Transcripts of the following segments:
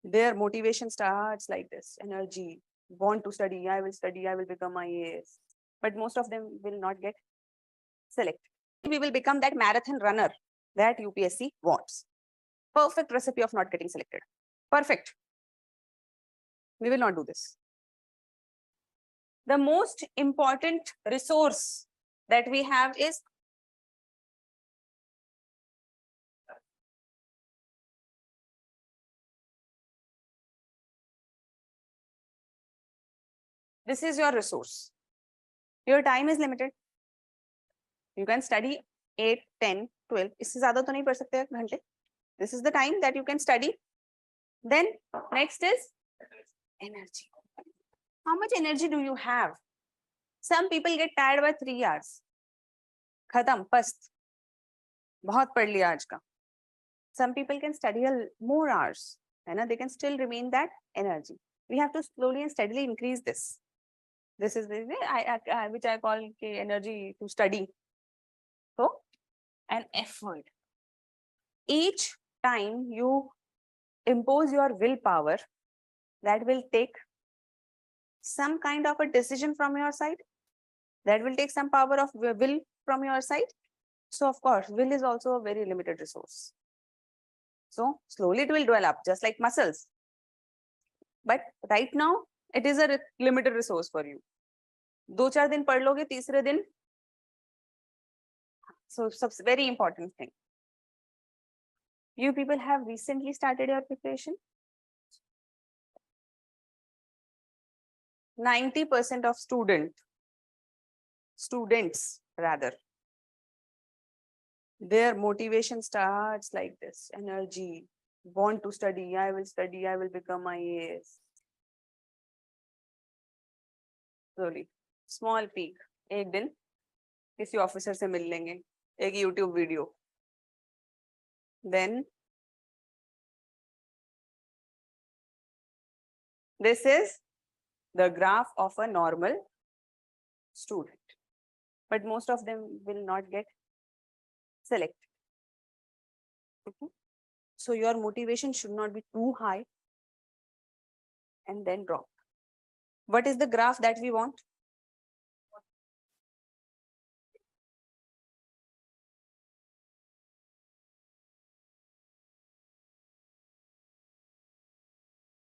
Their motivation starts like this, energy, want to study, I will become IAS. But most of them will not get selected. We will become that marathon runner that UPSC wants. Perfect recipe of not getting selected. Perfect. We will not do this. The most important resource that we have is this is your resource. Your time is limited. You can study 8, 10, 12. इससे ज़्यादा तो नहीं पढ़ सकते घंटे. This is the time that you can study. Then next is energy. How much energy do you have? Some people get tired by 3 hours. खत्म, पस्त. बहुत पढ़ लिया आज का. Some people can study more hours. They can still remain that energy. We have to slowly and steadily increase this. This is which I call energy to study. So, an effort. Each time you impose your willpower, that will take some kind of a decision from your side. That will take some power of will from your side. So, of course, will is also a very limited resource. So, slowly it will develop, just like muscles. But right now, it is a limited resource for you. 2-4 दिन पढ़ लोगे, तीसरे दिन. So, very important thing. You people have recently started your preparation. 90% of students rather, their motivation starts like this, energy, want to study, I will become IAS. Slowly, small peak. एक दिन किसी officer से मिल लेंगे, एक YouTube video. Then this is the graph of a normal student. But most of them will not get selected. Okay. So your motivation should not be too high and then drop. What is the graph that we want?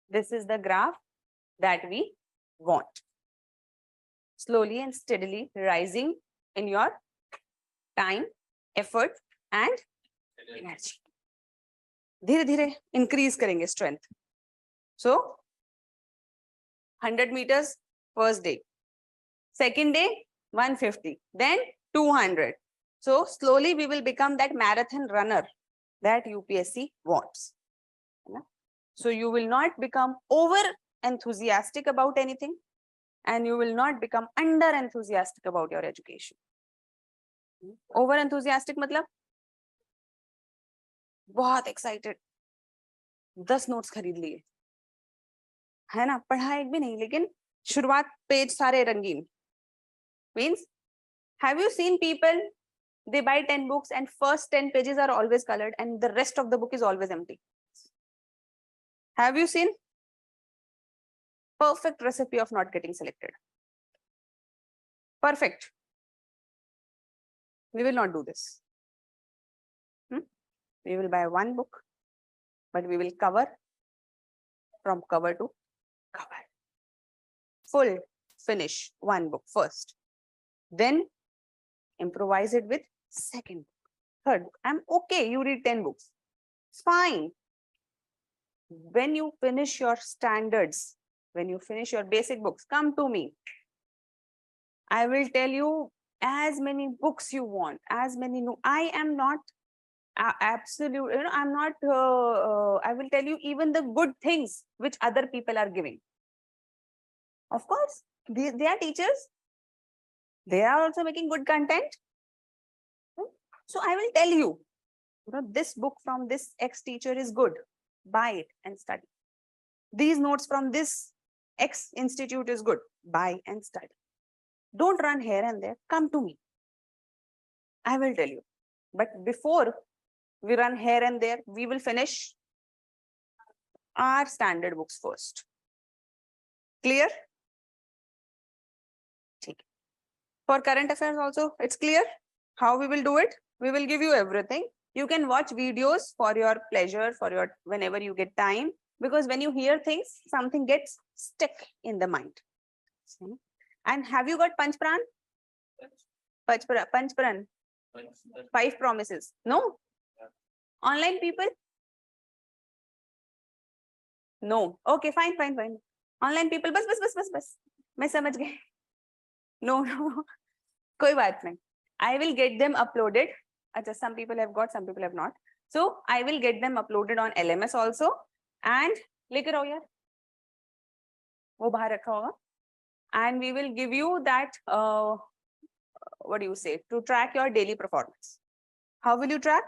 This is the graph that we want. Slowly and steadily rising in your time, effort and energy. धीरे धीरे increase करेंगे strength. So 100 meters first day, second day 150, then 200. So slowly we will become that marathon runner that UPSC wants. So you will not become over enthusiastic about anything and you will not become under enthusiastic about your education. Over enthusiastic मतलब बहुत excited, 10 notes खरीद लिए, है ना, पढ़ा एक भी नहीं, लेकिन शुरुआत पेज सारे रंगीन. Means, have you seen people, they buy 10 books and first 10 pages are always colored and the rest of the book is always empty? Have you seen? Perfect recipe of not getting selected. Perfect. We will not do this. We will buy one book, but we will cover from cover to cover. Full finish one book first. Then improvise it with second book, third book. I'm okay, you read 10 books. It's fine. When you finish your standards, when you finish your basic books, come to me. I will tell you as many books you want, as many. No, I am not absolute, I'm not, I will tell you even the good things which other people are giving. Of course, they are teachers. They are also making good content. So I will tell you, this book from this X teacher is good. Buy it and study. These notes from this X institute is good. Buy and study. Don't run here and there. Come to me. I will tell you. But before we run here and there, we will finish our standard books first. Clear? For current affairs also, it's clear how we will do it. We will give you everything. You can watch videos for your pleasure, for your whenever you get time, because when you hear things, something gets stuck in the mind. And have you got Panchpran? Panchpran. 5 promises. No? Online people? No. Okay, fine. Online people, bas. मैं समझ गई. No. कोई बात नहीं. I will get them uploaded. Some people have got, some people have not. So I will get them uploaded on LMS also. And लेकर आओ यार. वो बाहर रखा होगा. And we will give you that, what do you say, to track your daily performance. How will you track?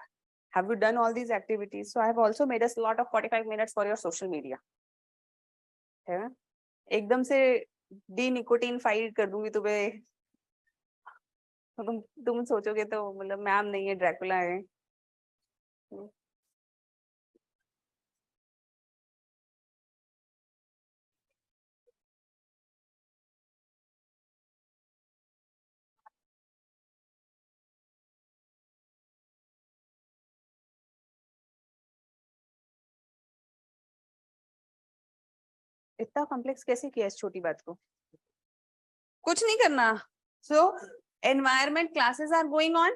Have you done all these activities? So I have also made a slot of 45 minutes for your social media. है? एकदम से D-nicotine fight कर दूंगी तुम्हें. तुम सोचोगे तो मतलब मैम नहीं है, ड्रैकुला है. इतना कॉम्प्लेक्स कैसे किया इस छोटी बात को? कुछ नहीं करना. So environment classes are going on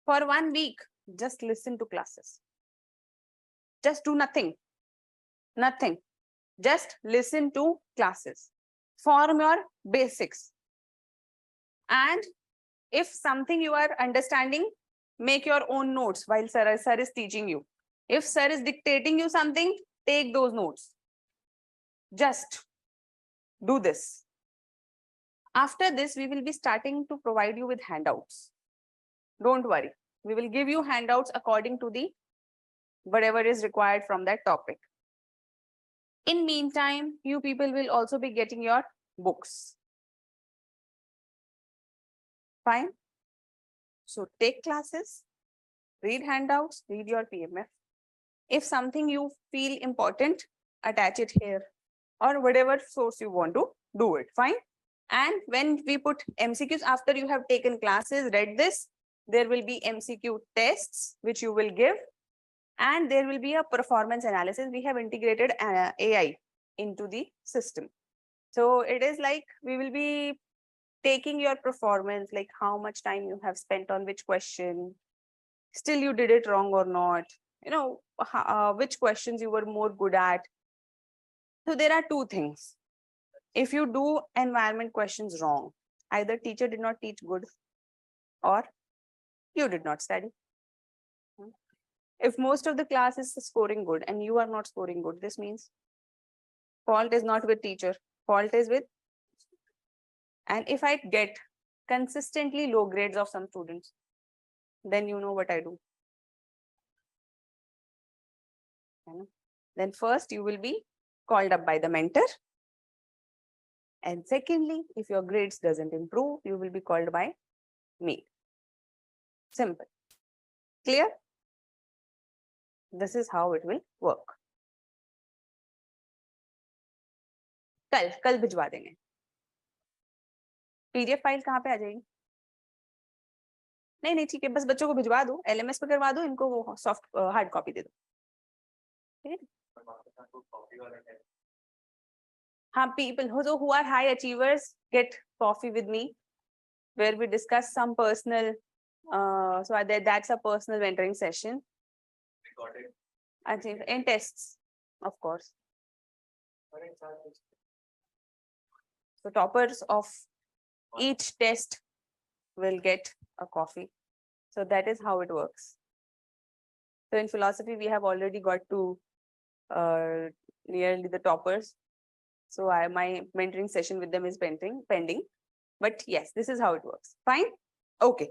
for 1 week. Just listen to classes. Just do nothing. Just listen to classes. Form your basics. And if something you are understanding, make your own notes while sir is teaching you. If sir is dictating you something, take those notes. Just do this. After this, we will be starting to provide you with handouts. Don't worry. We will give you handouts according to the whatever is required from that topic. In meantime, you people will also be getting your books. Fine. So take classes, read handouts, read your PMF. If something you feel important, attach it here or whatever source you want to do it. Fine. And when we put MCQs, after you have taken classes, read this, there will be MCQ tests which you will give, and there will be a performance analysis. We have integrated AI into the system. So it is like we will be taking your performance, like how much time you have spent on which question, still you did it wrong or not, you know, which questions you were more good at. So there are 2 things. If you do environment questions wrong, either teacher did not teach good or you did not study. If most of the class is scoring good and you are not scoring good, this means fault is not with teacher, fault is with. And if I get consistently low grades of some students, then you know what I do. Then first you will be called up by the mentor. And secondly, if your grades doesn't improve, you will be called by me. Simple. Clear? This is how it will work. कल भिजवा देंगे. PDF file कहाँ पे आ जाएगी? नहीं ठीक है, बस बच्चों को भिजवा दो, LMS पे करवा दो, इनको वो सॉफ्ट हार्ड कॉपी दे दो. ठीक है? People who are high achievers get coffee with me, where we discuss some personal. So that's a personal mentoring session. I think in tests, of course. So toppers of each test will get a coffee. So that is how it works. So in philosophy, we have already got to nearly the toppers. So my mentoring session with them is pending. But yes, this is how it works. Fine? Okay.